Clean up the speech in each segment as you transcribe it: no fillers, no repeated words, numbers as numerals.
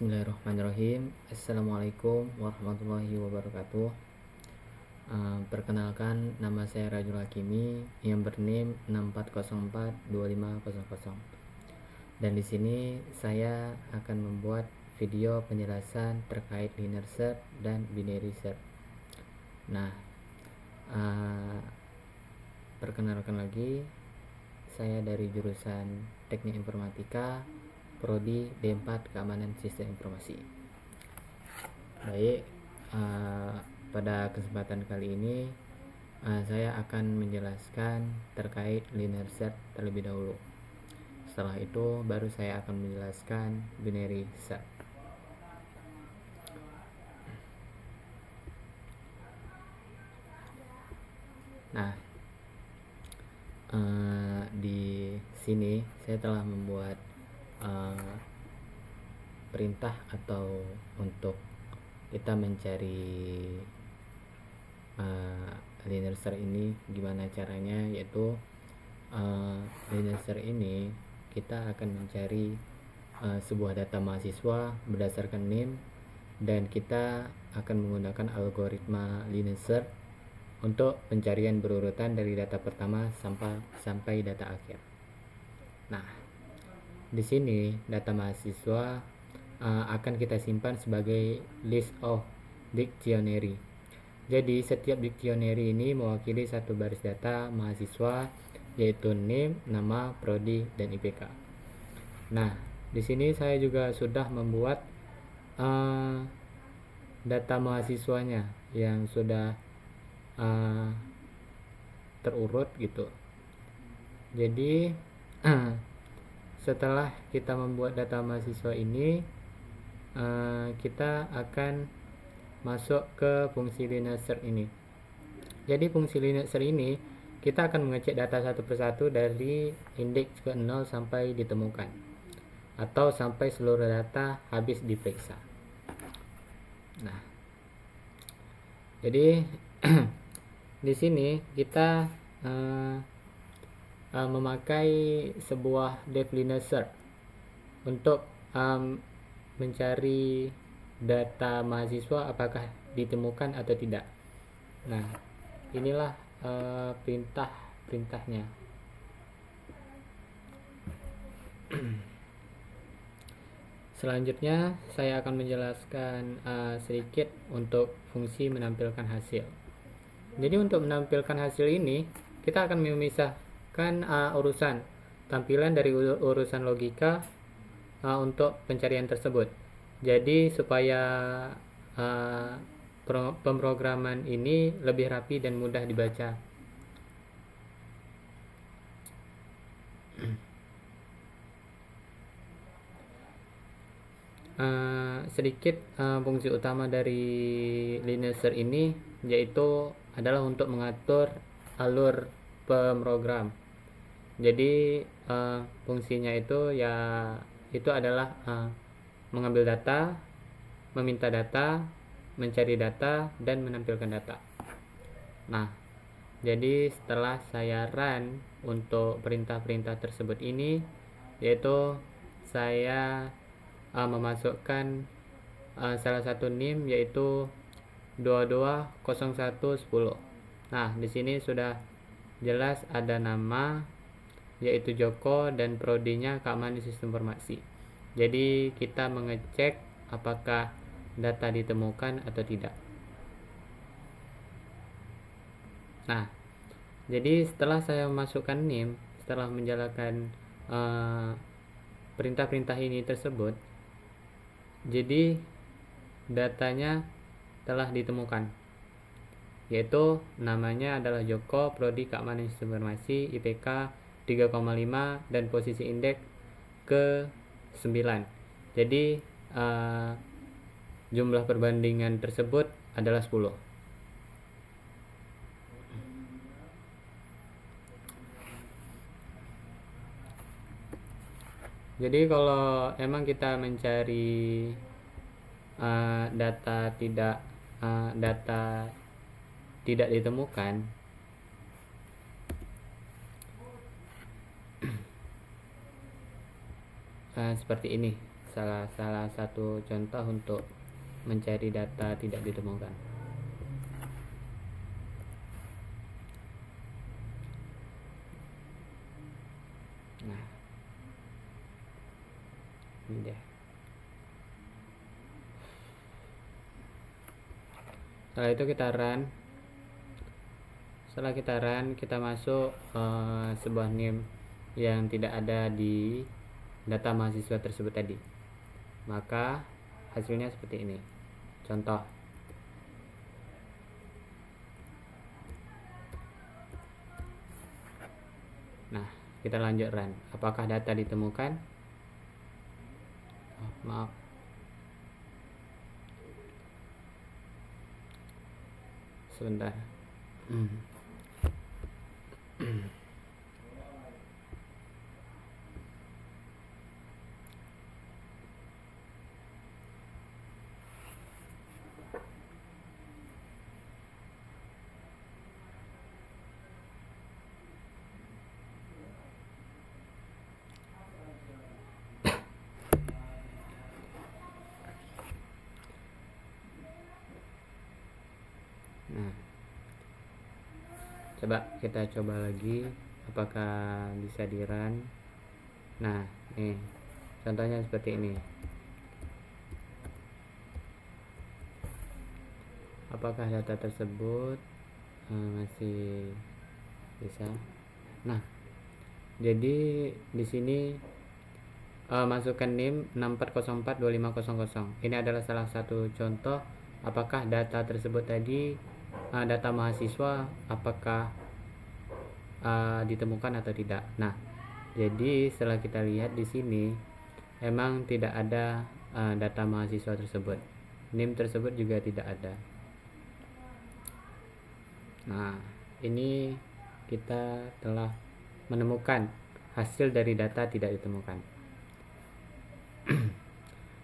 Bismillahirrahmanirrahim. Assalamualaikum warahmatullahi wabarakatuh. Perkenalkan, nama saya Rajul Hakimi yang bername 64042500. Dan di sini saya akan membuat video penjelasan terkait linear search dan binary search. Nah, perkenalkan lagi, saya dari jurusan Teknik Informatika, Prodi D4 Keamanan Sistem Informasi. Baik, pada kesempatan kali ini saya akan menjelaskan terkait linear search terlebih dahulu. Setelah itu baru saya akan menjelaskan binary search. Nah, di sini saya telah membuat perintah atau untuk kita mencari linear search ini gimana caranya, yaitu linear search ini kita akan mencari sebuah data mahasiswa berdasarkan name, dan kita akan menggunakan algoritma linear search untuk pencarian berurutan dari data pertama sampai data akhir. Nah, di sini data mahasiswa akan kita simpan sebagai list of dictionary. Jadi setiap dictionary ini mewakili satu baris data mahasiswa, yaitu name, nama, prodi, dan IPK. Nah, di sini saya juga sudah membuat data mahasiswanya yang sudah terurut gitu. Jadi setelah kita membuat data mahasiswa ini, kita akan masuk ke fungsi linear search ini. Jadi fungsi linear search ini kita akan mengecek data satu persatu dari indeks ke 0 sampai ditemukan, atau sampai seluruh data habis diperiksa. Nah, jadi di sini kita memakai sebuah def linear search untuk mencari data mahasiswa apakah ditemukan atau tidak. Nah, inilah perintahnya. Selanjutnya saya akan menjelaskan sedikit untuk fungsi menampilkan hasil. Jadi untuk menampilkan hasil ini kita akan memisahkan urusan tampilan dari urusan logika untuk pencarian tersebut. Jadi supaya pemrograman ini lebih rapi dan mudah dibaca. Sedikit fungsi utama dari linear search ini yaitu adalah untuk mengatur alur pemrogram. Jadi fungsinya itu adalah mengambil data, meminta data, mencari data, dan menampilkan data. Nah, jadi setelah saya run untuk perintah-perintah tersebut ini, yaitu saya memasukkan salah satu NIM yaitu 220110. Nah, di sini sudah jelas ada nama yaitu Joko dan prodinya Keamanan Sistem Informasi. Jadi kita mengecek apakah data ditemukan atau tidak. Nah, jadi setelah saya memasukkan NIM, setelah menjalankan perintah-perintah ini tersebut, jadi datanya telah ditemukan, yaitu namanya adalah Joko, prodi Keamanan Sistem Informasi, IPK 3,5, dan posisi indeks ke 9. Jadi jumlah perbandingan tersebut adalah 10. Jadi kalau emang kita mencari data tidak ditemukan, seperti ini. salah satu contoh untuk mencari data tidak ditemukan. Nah, ini dia. Setelah itu kita run. Setelah kita run, kita masuk sebuah name yang tidak ada di data mahasiswa tersebut tadi. Maka hasilnya seperti ini. Contoh. Nah, kita lanjut run. Apakah data ditemukan? Oh, maaf. Sebentar. Nah, kita coba lagi apakah bisa di run. Nah, nih contohnya seperti ini. Apakah data tersebut masih bisa? Nah, jadi di sini masukkan NIM 64042500. Ini adalah salah satu contoh apakah data tersebut tadi data mahasiswa apakah ditemukan atau tidak. Nah, jadi setelah kita lihat di sini emang tidak ada data mahasiswa tersebut. NIM tersebut juga tidak ada. Nah, ini kita telah menemukan hasil dari data tidak ditemukan.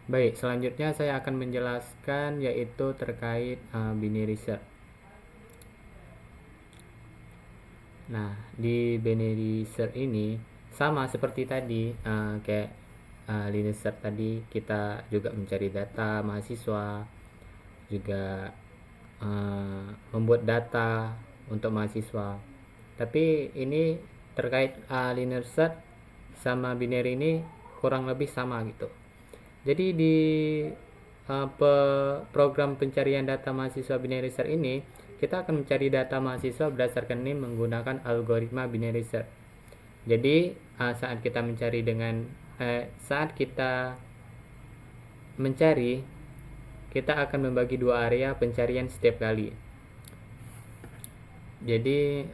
Baik, selanjutnya saya akan menjelaskan yaitu terkait binary search. Nah, di binary search ini sama seperti tadi, kayak linear search tadi, kita juga mencari data mahasiswa, juga membuat data untuk mahasiswa. Tapi ini terkait linear search sama binary ini kurang lebih sama gitu. Jadi di program pencarian data mahasiswa binary search ini kita akan mencari data mahasiswa berdasarkan NIM menggunakan algoritma binary search. Jadi saat kita mencari, kita akan membagi dua area pencarian setiap kali. Jadi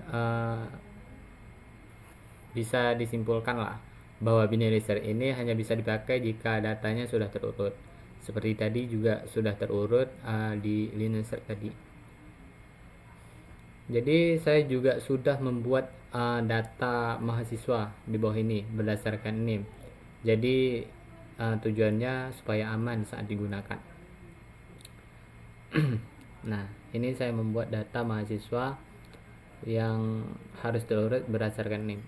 bisa disimpulkan lah bahwa binary search ini hanya bisa dipakai jika datanya sudah terurut. Seperti tadi juga sudah terurut di linear search tadi. Jadi saya juga sudah membuat data mahasiswa di bawah ini berdasarkan NIM. Jadi tujuannya supaya aman saat digunakan. Nah, ini saya membuat data mahasiswa yang harus terurut berdasarkan NIM.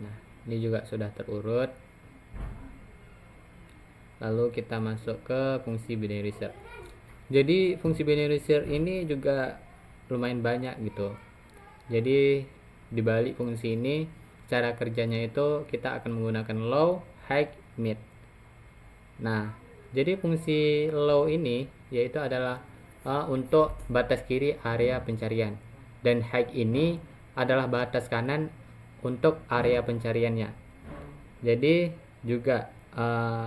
Nah, ini juga sudah terurut. Lalu kita masuk ke fungsi binary search. Jadi fungsi binary search ini juga lumayan banyak gitu. Jadi di balik fungsi ini cara kerjanya itu kita akan menggunakan low, high, mid. Nah, jadi fungsi low ini yaitu adalah untuk batas kiri area pencarian, dan high ini adalah batas kanan untuk area pencariannya. Jadi juga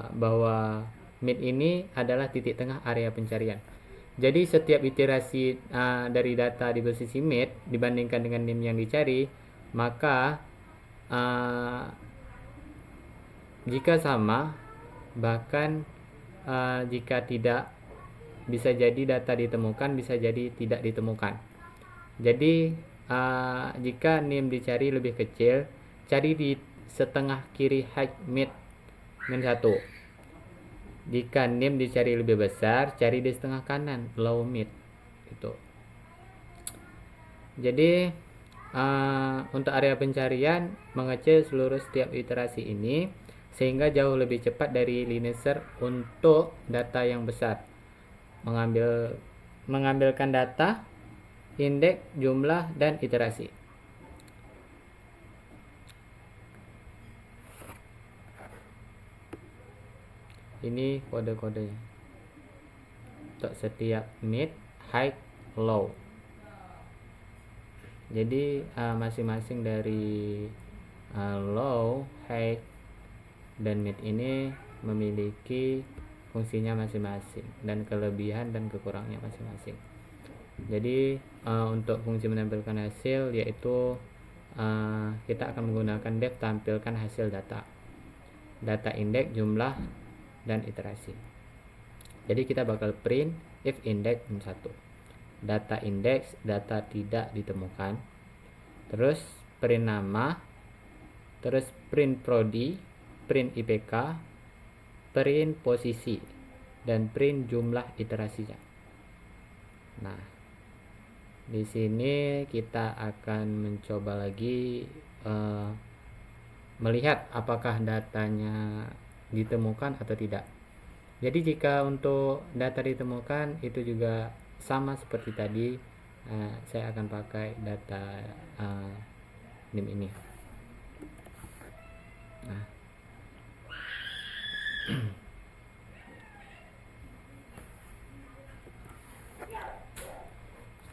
bahwa mid ini adalah titik tengah area pencarian. Jadi setiap iterasi dari data di posisi mid dibandingkan dengan NIM yang dicari, maka jika sama, bahkan jika tidak, bisa jadi data ditemukan, bisa jadi tidak ditemukan. Jadi jika NIM dicari lebih kecil, cari di setengah kiri high mid min 1. Jika NIM dicari lebih besar, cari di setengah kanan low mid gitu. Jadi untuk area pencarian mengecil seluruh setiap iterasi ini sehingga jauh lebih cepat dari linear search untuk data yang besar. Mengambilkan data, indeks, jumlah, dan iterasi. Ini kode-kodenya untuk setiap mid, high, low. Jadi masing-masing dari low, high, dan mid ini memiliki fungsinya masing-masing dan kelebihan dan kekurangannya masing-masing. Jadi untuk fungsi menampilkan hasil yaitu kita akan menggunakan def tampilkan hasil data indeks, jumlah, dan iterasi. Jadi kita bakal print if index 1, data indeks, data tidak ditemukan, terus print nama, terus print prodi, print IPK, print posisi, dan print jumlah iterasinya. Nah, di sini kita akan mencoba lagi melihat apakah datanya ditemukan atau tidak. Jadi jika untuk data ditemukan itu juga sama seperti tadi, saya akan pakai data NIM ini. Nah,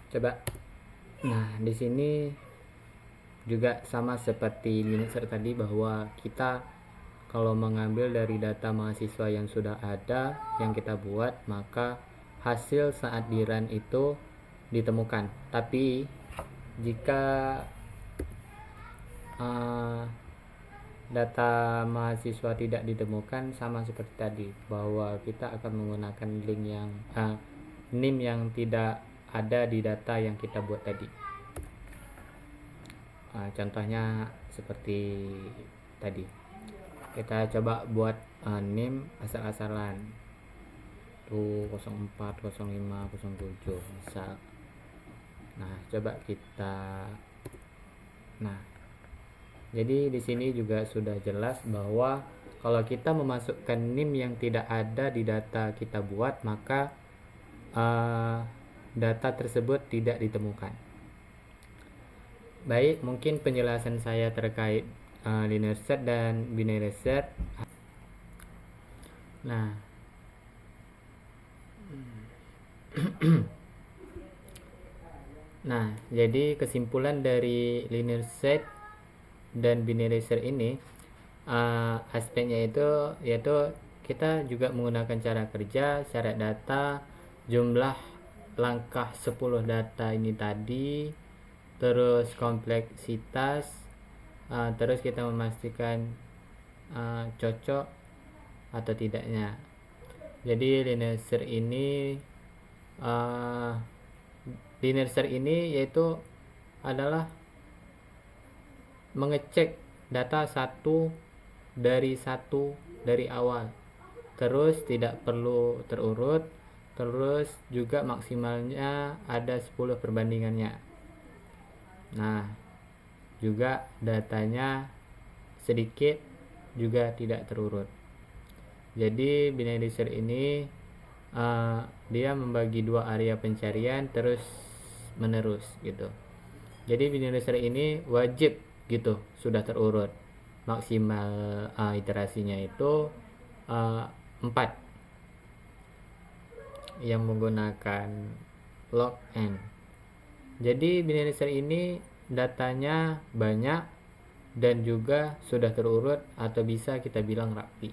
coba. Nah, di sini juga sama seperti linear tadi, bahwa kita kalau mengambil dari data mahasiswa yang sudah ada yang kita buat, maka hasil saat di run itu ditemukan. Tapi jika data mahasiswa tidak ditemukan, sama seperti tadi, bahwa kita akan menggunakan link yang NIM yang tidak ada di data yang kita buat tadi. Contohnya seperti tadi. Kita coba buat NIM asal-asalan tuh 04, 05, 07 misal. Nah, coba kita. Nah, jadi di sini juga sudah jelas bahwa kalau kita memasukkan NIM yang tidak ada di data kita buat, maka data tersebut tidak ditemukan. Baik, mungkin penjelasan saya terkait linear search dan binary search. Nah, nah, jadi kesimpulan dari linear search dan binary search ini, aspeknya itu yaitu kita juga menggunakan cara kerja, syarat data, jumlah langkah 10 data ini tadi, terus kompleksitas, terus kita memastikan cocok atau tidaknya. Jadi linear search ini yaitu adalah mengecek data satu dari awal, terus tidak perlu terurut, terus juga maksimalnya ada 10 perbandingannya. Nah, juga datanya sedikit, juga tidak terurut. Jadi binary search ini dia membagi dua area pencarian terus menerus gitu. Jadi binary search ini wajib gitu sudah terurut. Maksimal iterasinya itu 4 yang menggunakan log n. Jadi binary search ini datanya banyak dan juga sudah terurut atau bisa kita bilang rapi.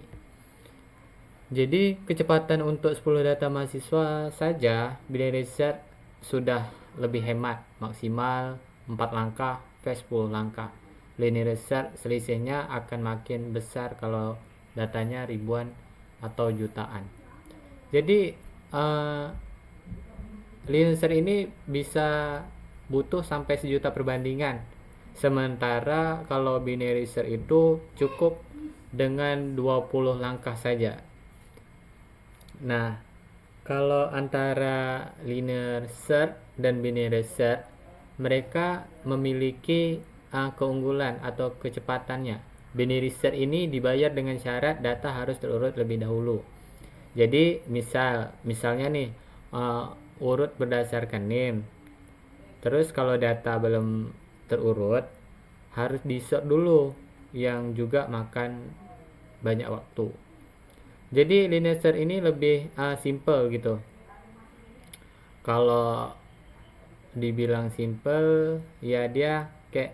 Jadi kecepatan untuk 10 data mahasiswa saja binary search sudah lebih hemat, maksimal 4 langkah versus 10 langkah. Linear search selisihnya akan makin besar kalau datanya ribuan atau jutaan. Jadi linear search ini bisa butuh sampai 1 juta perbandingan. Sementara kalau binary search itu cukup dengan 20 langkah saja. Nah, kalau antara linear search dan binary search, mereka memiliki keunggulan atau kecepatannya. binary search ini dibayar dengan syarat data harus terurut lebih dahulu. Jadi misalnya nih urut berdasarkan name. Terus kalau data belum terurut harus di sort dulu, yang juga makan banyak waktu. Jadi linear search ini lebih simple gitu. Kalau dibilang simple, ya dia kayak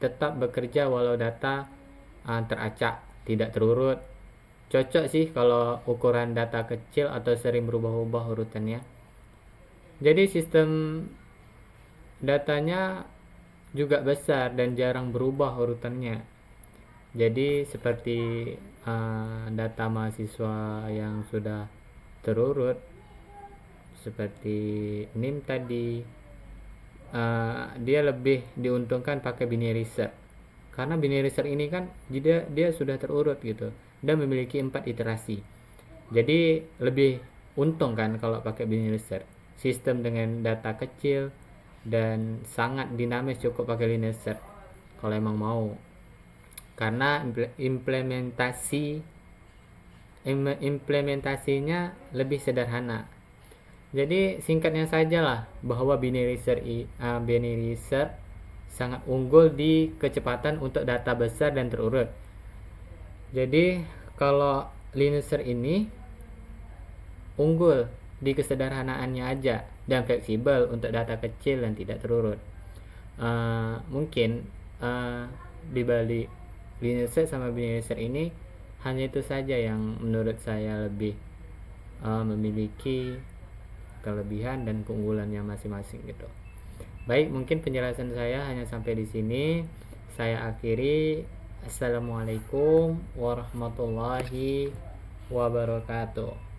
tetap bekerja walau data teracak, tidak terurut. Cocok sih kalau ukuran data kecil atau sering berubah-ubah urutannya. Jadi sistem datanya juga besar dan jarang berubah urutannya. Jadi seperti data mahasiswa yang sudah terurut seperti NIM tadi, dia lebih diuntungkan pakai binary search, karena binary search ini kan dia sudah terurut gitu dan memiliki 4 iterasi. Jadi lebih untung kan kalau pakai binary search. Sistem dengan data kecil dan sangat dinamis, cukup pakai linear search kalau emang mau, karena implementasinya lebih sederhana. Jadi singkatnya saja lah bahwa binary search sangat unggul di kecepatan untuk data besar dan terurut. Jadi kalau linear search ini unggul di kesederhanaannya aja dan fleksibel untuk data kecil dan tidak terurut. Mungkin di balik linear search sama binary search ini hanya itu saja yang menurut saya lebih memiliki kelebihan dan keunggulannya masing-masing gitu. Baik, mungkin penjelasan saya hanya sampai di sini. Saya akhiri. Assalamualaikum warahmatullahi wabarakatuh.